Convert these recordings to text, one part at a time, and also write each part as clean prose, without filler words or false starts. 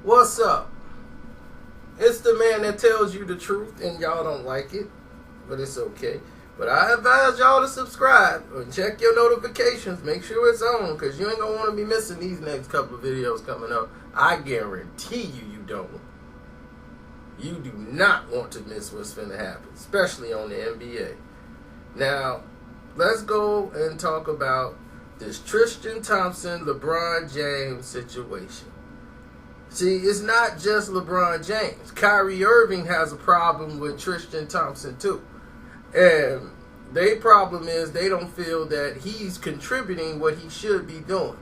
What's up? It's the man that tells you the truth and y'all don't like it, but it's okay. But I advise y'all to subscribe and check your notifications. Make sure it's on, because you ain't going to want to be missing these next couple of videos coming up. I guarantee you don't. You do not want to miss what's finna happen, especially on the NBA. Now, let's go and talk about this Tristan Thompson, LeBron James situation. See, it's not just LeBron James. Kyrie Irving has a problem with Tristan Thompson too. And their problem is they don't feel that he's contributing what he should be doing.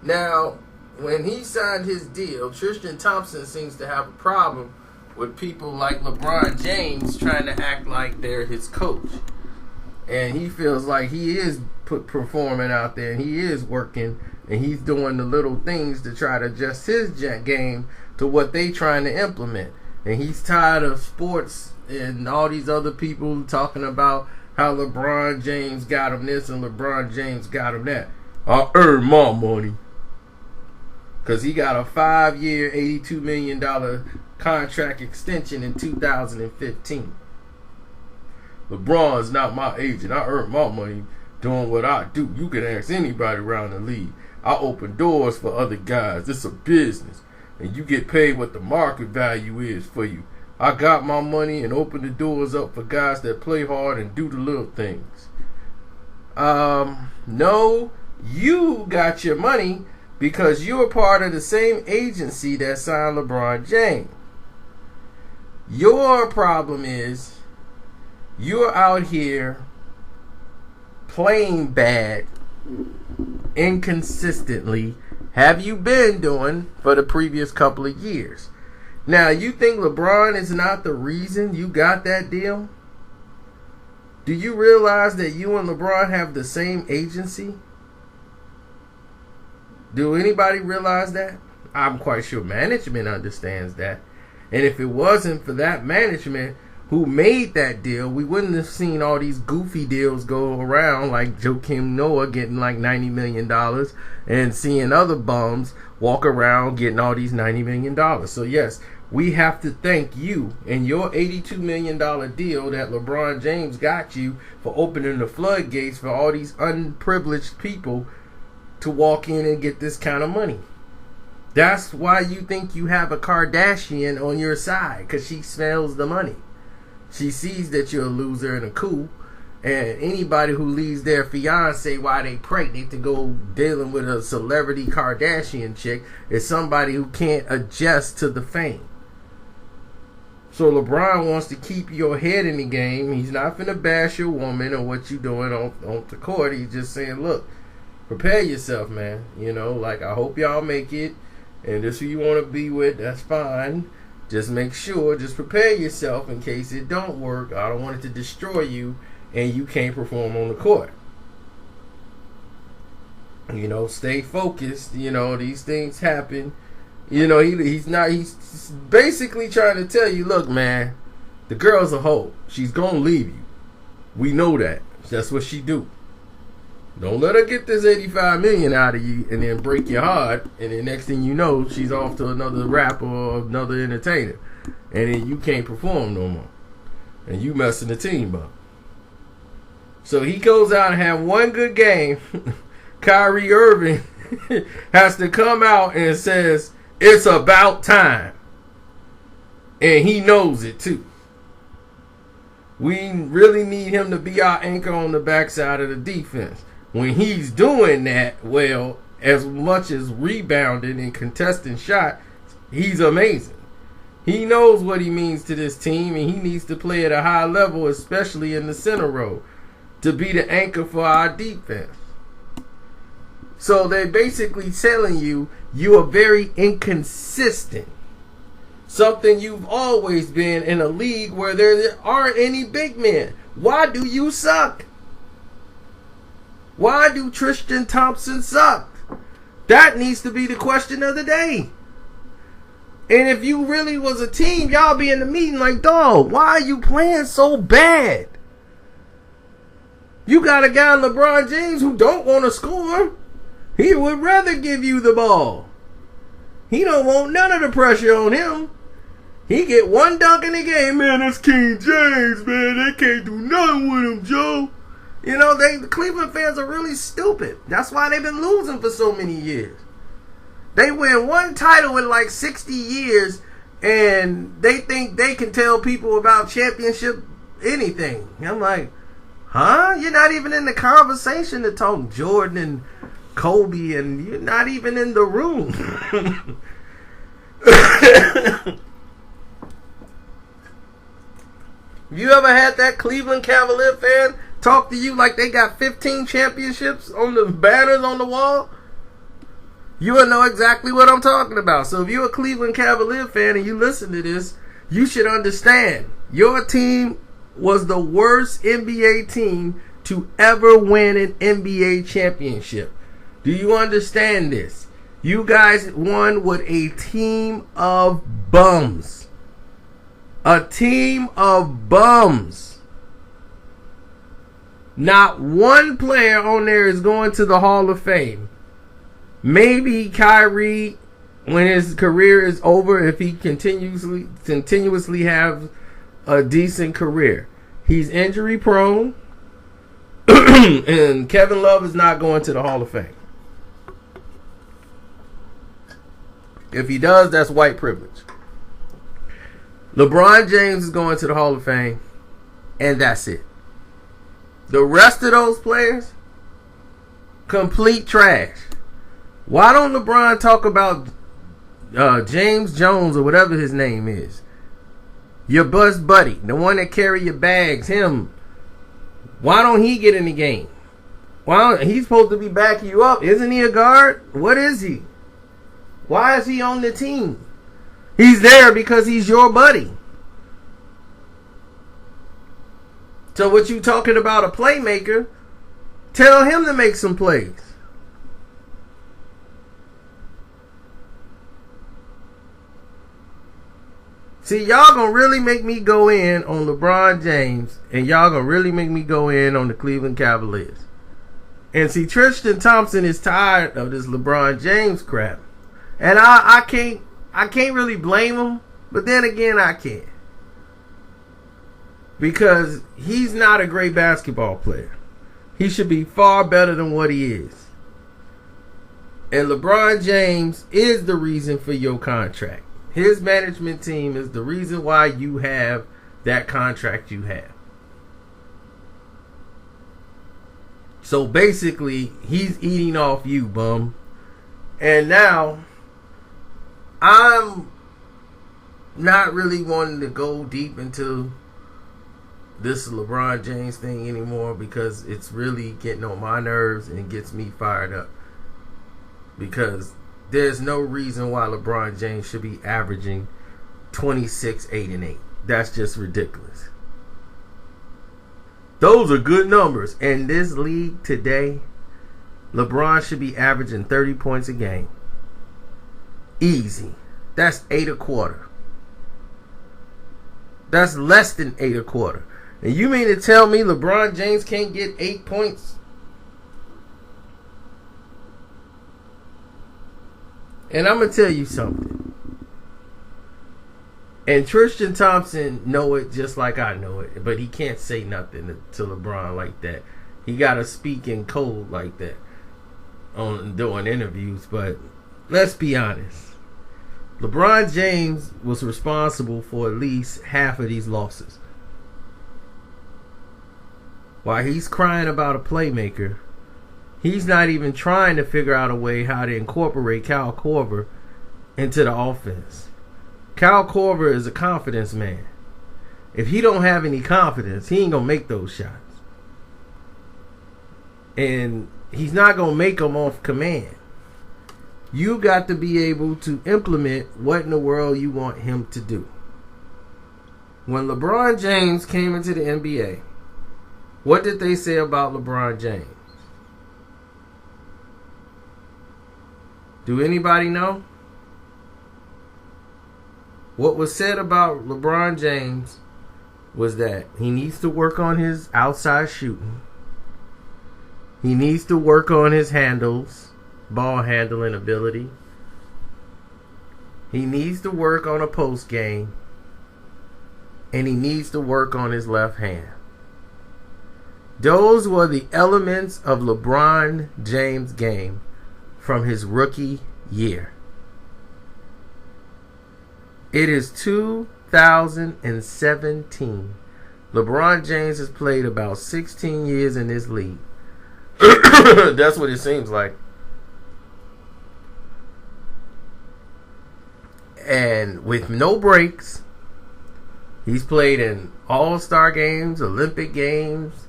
Now, when he signed his deal, Tristan Thompson seems to have a problem with people like LeBron James trying to act like they're his coach. And he feels like he is performing out there, and he is working, and he's doing the little things to try to adjust his game to what they trying to implement. And he's tired of sports and all these other people talking about how LeBron James got him this and LeBron James got him that. I earn my money. Because he got a 5-year, $82 million contract extension in 2015. LeBron's not my agent. I earn my money doing what I do. You can ask anybody around the league. I open doors for other guys. It's a business. And you get paid what the market value is for you. I got my money and open the doors up for guys that play hard and do the little things. No, you got your money because you're part of the same agency that signed LeBron James. Your problem is you're out here playing bad, inconsistently. Have you been doing for the previous couple of years? Now, you think LeBron is not the reason you got that deal? Do you realize that you and LeBron have the same agency? Do anybody realize that? I'm quite sure management understands that. And if it wasn't for that management who made that deal, we wouldn't have seen all these goofy deals go around, like Joakim Noah getting like $90 million and seeing other bums walk around getting all these $90 million. So yes, we have to thank you and your $82 million deal that LeBron James got you for opening the floodgates for all these unprivileged people to walk in and get this kind of money. That's why you think you have a Kardashian on your side, because she smells the money. She sees that you're a loser and a cool, and anybody who leaves their fiance while they pregnant to go dealing with a celebrity Kardashian chick is somebody who can't adjust to the fame. So LeBron wants to keep your head in the game. He's not finna bash your woman or what you doing on the court. He's just saying, look, prepare yourself, man. You know, like, I hope y'all make it, and this who you want to be with, that's fine. Just make sure, just prepare yourself in case it don't work. I don't want it to destroy you and you can't perform on the court. You know, stay focused. You know, these things happen. You know, he's basically trying to tell you, look, man, the girl's a hoe. She's going to leave you. We know that. That's what she do. Don't let her get this $85 million out of you and then break your heart, and then next thing you know, she's off to another rapper or another entertainer, and then you can't perform no more, and you messing the team up. So he goes out and have one good game. Kyrie Irving has to come out and says it's about time, and he knows it too. We really need him to be our anchor on the backside of the defense. When he's doing that well, as much as rebounding and contesting shot, he's amazing. He knows what he means to this team, and he needs to play at a high level, especially in the center role, to be the anchor for our defense. So they're basically telling you are very inconsistent. Something you've always been in a league where there aren't any big men. Why do you suck? Why do Tristan Thompson suck? That needs to be the question of the day. And if you really was a team, y'all be in the meeting like, dog, why are you playing so bad? You got a guy, LeBron James, who don't want to score. He would rather give you the ball. He don't want none of the pressure on him. He get one dunk in the game, man. That's King James, man. They can't do nothing with him, Joe. You know, the Cleveland fans are really stupid. That's why they've been losing for so many years. They win one title in like 60 years, and they think they can tell people about championship anything. I'm like, huh? You're not even in the conversation to talk Jordan and Kobe, and you're not even in the room. You ever had that Cleveland Cavalier fan talk to you like they got 15 championships on the banners on the wall? You will know exactly what I'm talking about. So if you're a Cleveland Cavalier fan and you listen to this, you should understand your team was the worst NBA team to ever win an NBA championship. Do you understand this? You guys won with a team of bums. A team of bums. Not one player on there is going to the Hall of Fame. Maybe Kyrie, when his career is over, if he continuously have a decent career. He's injury prone. And Kevin Love is not going to the Hall of Fame. If he does, that's white privilege. LeBron James is going to the Hall of Fame, and that's it. The rest of those players, complete trash. Why don't LeBron talk about James Jones or whatever his name is? Your bus buddy, the one that carry your bags, him. Why don't he get in the game? He's supposed to be backing you up. Isn't he a guard? What is he? Why is he on the team? He's there because he's your buddy. So what you talking about a playmaker, tell him to make some plays. See, y'all gonna really make me go in on LeBron James, and y'all gonna really make me go in on the Cleveland Cavaliers. And see, Tristan Thompson is tired of this LeBron James crap. And I can't really blame him, but then again I can. Because he's not a great basketball player. He should be far better than what he is. And LeBron James is the reason for your contract. His management team is the reason why you have that contract you have. So basically, he's eating off you, bum. And now, I'm not really wanting to go deep into this LeBron James thing anymore because it's really getting on my nerves and it gets me fired up. Because there's no reason why LeBron James should be averaging 26, 8, and 8. That's just ridiculous. Those are good numbers. In this league today, LeBron should be averaging 30 points a game. Easy. That's 8 a quarter. That's less than 8 a quarter. And you mean to tell me LeBron James can't get 8 points? And I'm going to tell you something. And Tristan Thompson know it just like I know it. But he can't say nothing to LeBron like that. He got to speak in code like that on doing interviews. But let's be honest. LeBron James was responsible for at least half of these losses. While he's crying about a playmaker, he's not even trying to figure out a way how to incorporate Kyle Korver into the offense. Kyle Korver is a confidence man. If he don't have any confidence, he ain't going to make those shots. And he's not going to make them off command. You got to be able to implement what in the world you want him to do. When LeBron James came into the NBA, what did they say about LeBron James? Do anybody know? What was said about LeBron James was that he needs to work on his outside shooting. He needs to work on his handles, ball handling ability. He needs to work on a post game. And he needs to work on his left hand. Those were the elements of LeBron James' game from his rookie year. It is 2017. LeBron James has played about 16 years in this league. That's what it seems like. And with no breaks, he's played in all-star games, Olympic games,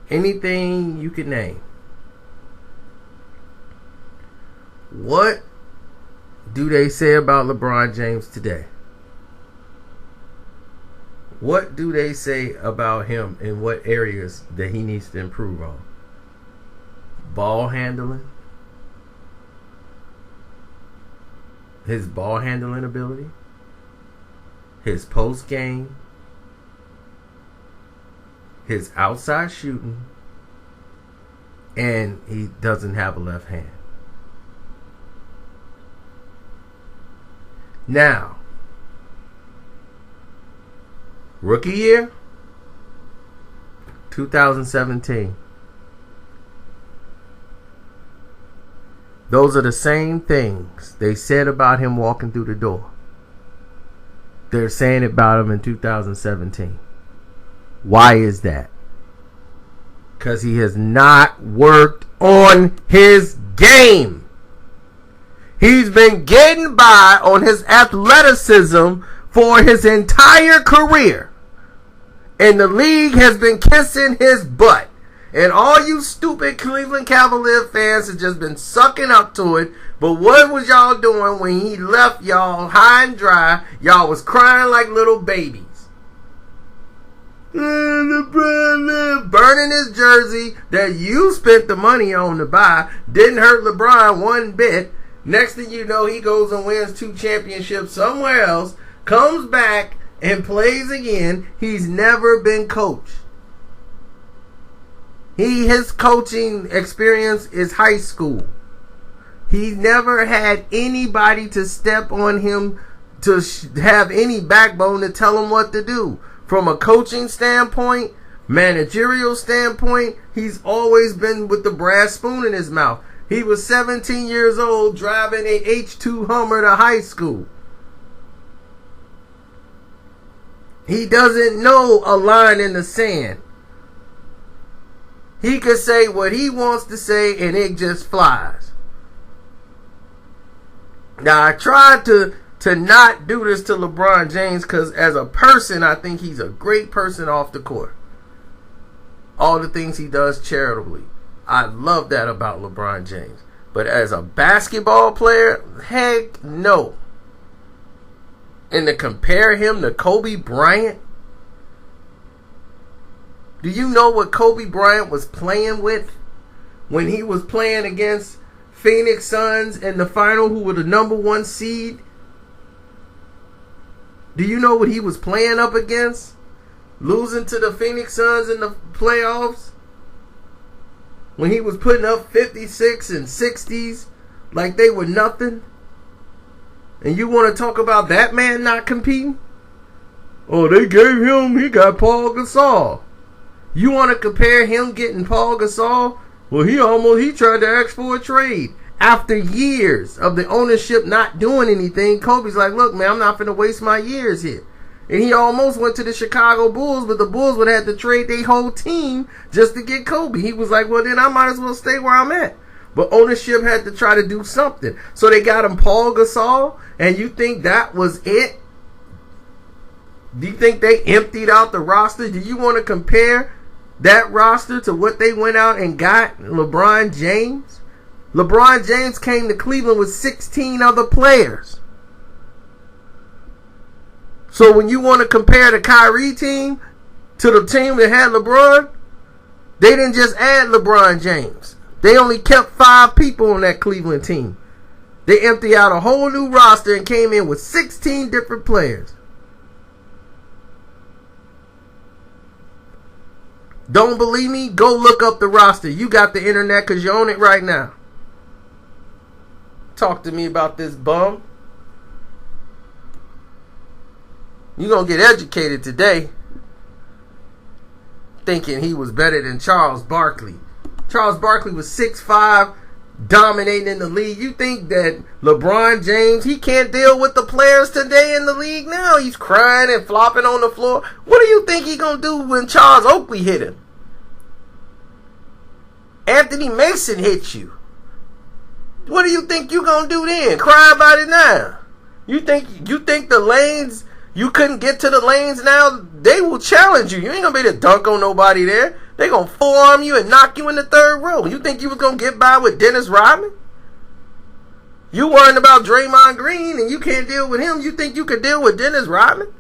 anything you can name. What do they say about LeBron James today? What do they say about him in what areas that he needs to improve on? Ball handling. His ball handling ability. His post game. His outside shooting. And he doesn't have a left hand. Now, rookie year, 2017. Those are the same things they said about him walking through the door. They're saying about him in 2017. Why is that? Because he has not worked on his game. He's been getting by on his athleticism for his entire career. And the league has been kissing his butt. And all you stupid Cleveland Cavaliers fans have just been sucking up to it. But what was y'all doing when he left y'all high and dry? Y'all was crying like little babies. Burning his jersey that you spent the money on to buy. Didn't hurt LeBron one bit. Next thing you know, he goes and wins 2 championships somewhere else. Comes back and plays again. He's never been coached. His coaching experience is high school. He never had anybody to step on him to have any backbone to tell him what to do. From a coaching standpoint, managerial standpoint, he's always been with the brass spoon in his mouth. He was 17 years old driving a H2 Hummer to high school. He doesn't know a line in the sand. He could say what he wants to say and it just flies. Now, I tried to not do this to LeBron James because as a person, I think he's a great person off the court. All the things he does charitably. I love that about LeBron James. But as a basketball player, heck no. And to compare him to Kobe Bryant, do you know what Kobe Bryant was playing with when he was playing against Phoenix Suns in the final, who were the number 1 seed? Do you know what he was playing up against? Losing to the Phoenix Suns in the playoffs? When he was putting up 56 and 60s like they were nothing? And you want to talk about that man not competing? Oh, he got Paul Gasol. You want to compare him getting Paul Gasol? Well, he tried to ask for a trade. After years of the ownership not doing anything, Kobe's like, look, man, I'm not finna waste my years here. And he almost went to the Chicago Bulls, but the Bulls would have to trade their whole team just to get Kobe. He was like, well, then I might as well stay where I'm at. But ownership had to try to do something. So they got him Paul Gasol, and you think that was it? Do you think they emptied out the roster? Do you want to compare that roster to what they went out and got LeBron James? LeBron James came to Cleveland with 16 other players. So when you want to compare the Kyrie team to the team that had LeBron, they didn't just add LeBron James. They only kept 5 people on that Cleveland team. They emptied out a whole new roster and came in with 16 different players. Don't believe me? Go look up the roster. You got the internet because you own it right now. Talk to me about this bum. You're going to get educated today thinking he was better than Charles Barkley. Charles Barkley was 6'5", dominating in the league. You think that LeBron James, he can't deal with the players today in the league now? He's crying and flopping on the floor. What do you think he's going to do when Charles Oakley hit him? Anthony Mason hit you. What do you think you going to do then? Cry about it now. You think the lanes, you couldn't get to the lanes now? They will challenge you. You ain't going to be able to dunk on nobody there. They going to forearm you and knock you in the third row. You think you was going to get by with Dennis Rodman? You worrying about Draymond Green and you can't deal with him. You think you could deal with Dennis Rodman?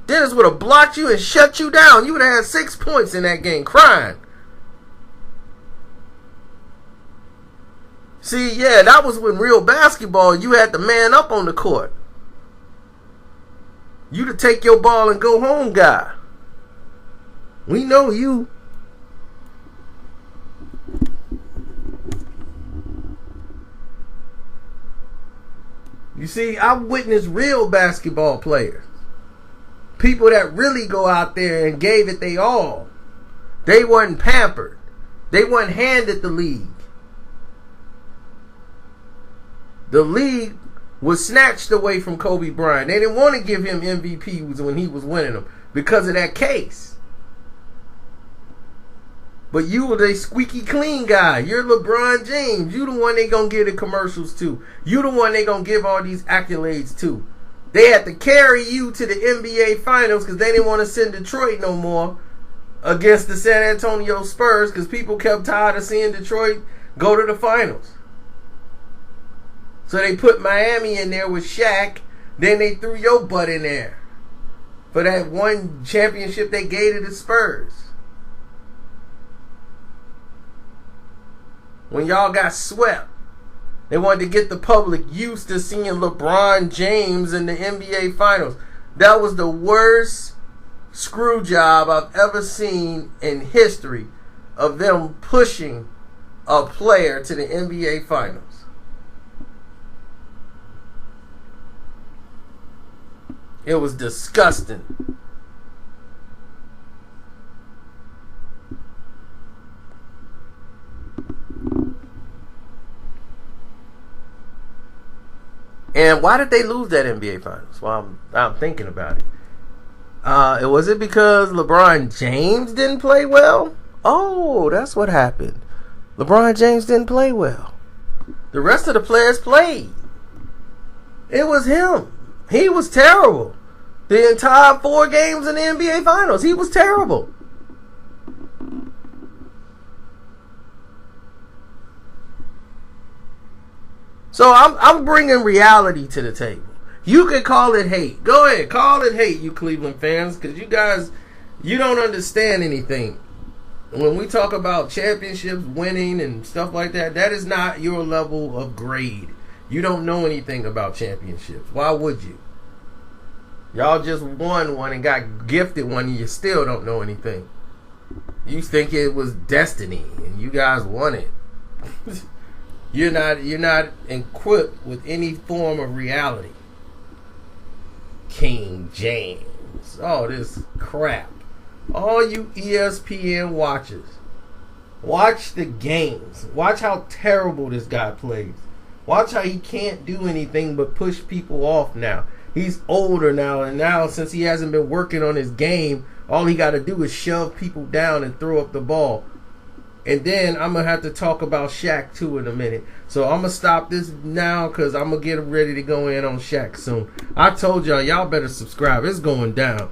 Dennis would have blocked you and shut you down. You would have had 6 points in that game crying. See, yeah, that was when real basketball, you had to man up on the court. You to take your ball and go home guy. We know you. You see, I've witnessed real basketball players. People that really go out there and gave it they all. They wasn't pampered. They wasn't handed the league. The league was snatched away from Kobe Bryant. They didn't want to give him MVPs when he was winning them because of that case. But you were the squeaky clean guy. You're LeBron James. You the one they gonna give the commercials to. You the one they gonna give all these accolades to. They had to carry you to the NBA Finals because they didn't want to send Detroit no more against the San Antonio Spurs because people kept tired of seeing Detroit go to the finals. So they put Miami in there with Shaq. Then they threw your butt in there for that one championship they gave to the Spurs. When y'all got swept, they wanted to get the public used to seeing LeBron James in the NBA Finals. That was the worst screw job I've ever seen in history of them pushing a player to the NBA Finals. It was disgusting. And why did they lose that NBA Finals? Well, I'm thinking about it. Was it because LeBron James didn't play well? Oh, that's what happened. LeBron James didn't play well. The rest of the players played. It was him. He was terrible. The entire 4 games in the NBA Finals, he was terrible. So I'm bringing reality to the table. You can call it hate. Go ahead, call it hate, you Cleveland fans, because you guys, you don't understand anything. When we talk about championships, winning, and stuff like that, that is not your level of grade. You don't know anything about championships. Why would you? Y'all just won one and got gifted one and you still don't know anything. You think it was destiny and you guys won it. You're not equipped with any form of reality. King James. All this crap. All you ESPN watchers. Watch the games. Watch how terrible this guy plays. Watch how he can't do anything but push people off now. He's older now, and now since he hasn't been working on his game, all he got to do is shove people down and throw up the ball. And then I'm going to have to talk about Shaq too in a minute. So I'm going to stop this now because I'm going to get ready to go in on Shaq soon. I told y'all better subscribe. It's going down.